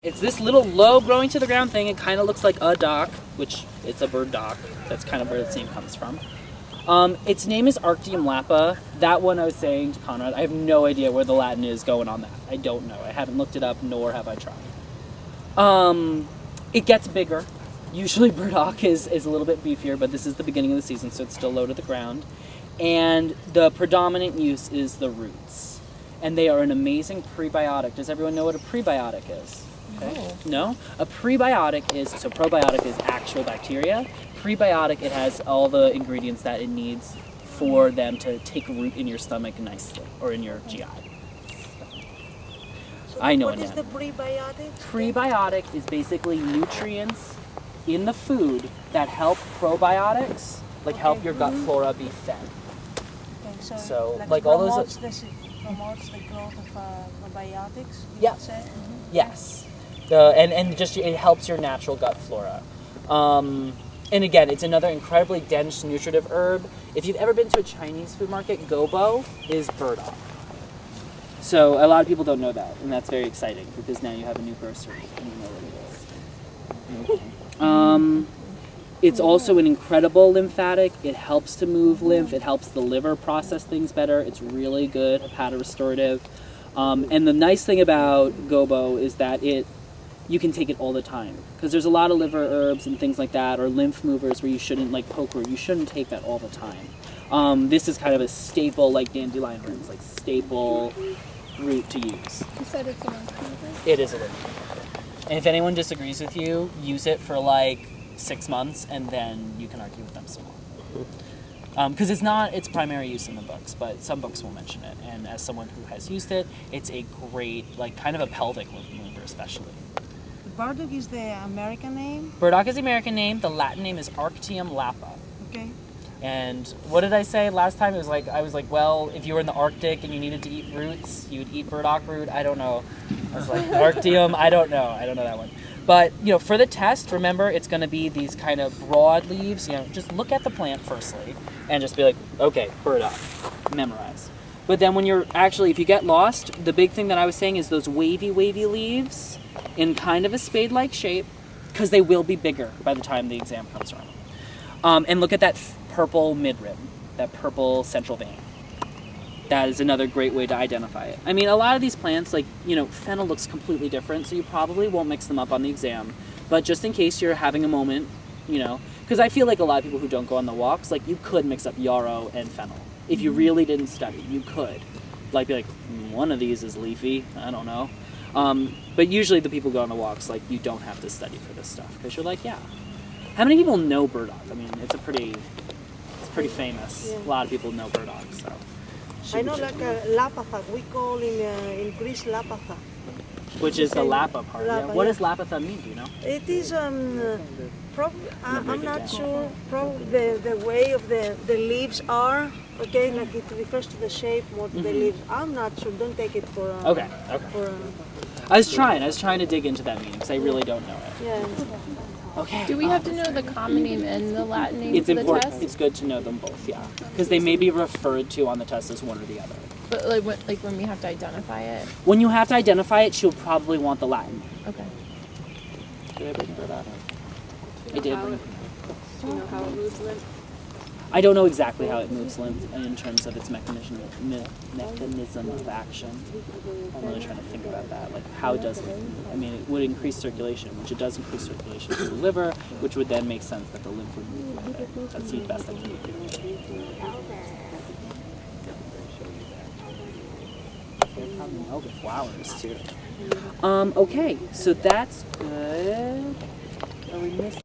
It's this little low growing to the ground thing. It kind of looks like a dock, which it's a burdock. That's kind of where the name comes from. Its name is Arctium lappa. That one I was saying to Conrad, I have no idea where the Latin is going on that. I don't know. I haven't looked it up, nor have I tried. It gets bigger. Usually burdock is a little bit beefier, but this is the beginning of the season, so it's still low to the ground. And the predominant use is the roots. And they are an amazing prebiotic. Does everyone know what a prebiotic is? Okay. No? A prebiotic is, so probiotic is actual bacteria. Prebiotic, it has all the ingredients that it needs for them to take root in your stomach nicely, or in your GI. So I know what it is now. the prebiotic? Prebiotic is basically nutrients in the food that help probiotics, like help your gut flora be fed. Okay, So, like all those... promotes the growth of probiotics, you Yeah. would say? Yes. And just it helps your natural gut flora. And again, it's another incredibly dense nutritive herb. If you've ever been to a Chinese food market, gobo is burdock. So a lot of people don't know that, and that's very exciting because now you have a new grocery and you know what it is. It's also an incredible lymphatic. It helps to move lymph. It helps the liver process things better. It's really good hepatorestorative. And the nice thing about gobo is that you can take it all the time, because there's a lot of liver herbs and things like that, or lymph movers where you shouldn't, like poker, you shouldn't take that all the time. This is kind of a staple, like dandelion roots, like staple root to use. You said it's a lymph mover? It is a lymph mover. And if anyone disagrees with you, use it for like 6 months, and then you can argue with them some more. Because it's not its primary use in the books, but some books will mention it. And as someone who has used it, it's a great, like kind of a pelvic lymph mover especially. Burdock is the American name? Burdock is the American name. The Latin name is Arctium lappa. Okay. And what did I say last time? It was like, I was like, well, if you were in the Arctic and you needed to eat roots, you would eat burdock root. I don't know. I was like, Arctium, I don't know. I don't know that one. But, you know, for the test, remember, it's going to be these kind of broad leaves. You know, just look at the plant firstly and just be like, okay, burdock, memorize. But then when you're actually, if you get lost, the big thing that I was saying is those wavy leaves in kind of a spade-like shape, because they will be bigger by the time the exam comes around. And look at that purple midrib, that purple central vein. That is another great way to identify it. I mean, a lot of these plants, like, you know, fennel looks completely different, so you probably won't mix them up on the exam. But just in case you're having a moment, you know, because I feel like a lot of people who don't go on the walks, like, you could mix up yarrow and fennel. If you really didn't study, you could. Like, be like, one of these is leafy, I don't know. But usually the people go on the walks, like, you don't have to study for this stuff, because you're like, yeah. How many people know burdock? I mean, it's pretty famous. Yeah. A lot of people know burdock, so. I know like a lappa. We call in Greece lappa. Which is the lappa part. Lappa, Yeah. What yeah. does lappa mean, do you know? It is probably I'm not sure. Probably the way of the leaves are. Okay, like it refers to the shape more to the leaves. I'm not sure. Don't take it for. Okay. For, I was trying to dig into that meaning because I really don't know it. yeah. Okay. Do we have to know the common name and the Latin name It's for the important. test? It's good to know them both, yeah, because they may be referred to on the test as one or the other. But like when we have to identify it? When you have to identify it, she'll probably want the Latin. Okay. Did I bring burdock? I did. Do you know how it moves lymph? I don't know exactly how it moves lymph in terms of its mechanism of action. I'm really trying to think about that. Like, how does lymph move? I mean, it would increase circulation, which it does increase circulation to the liver, which would then make sense that the lymph would move with it. That's the best I can do. Oh, the flowers too. Okay, so that's good. Are we missing?